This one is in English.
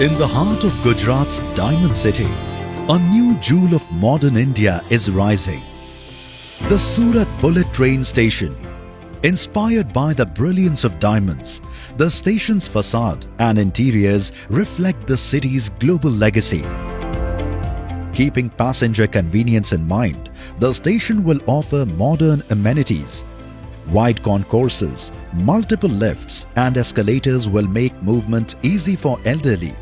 In the heart of Gujarat's Diamond City, a new jewel of modern India is rising. The Surat Bullet Train Station. Inspired by the brilliance of diamonds, the station's facade and interiors reflect the city's global legacy. Keeping passenger convenience in mind, the station will offer modern amenities. Wide concourses, multiple lifts and escalators will make movement easy for elderly,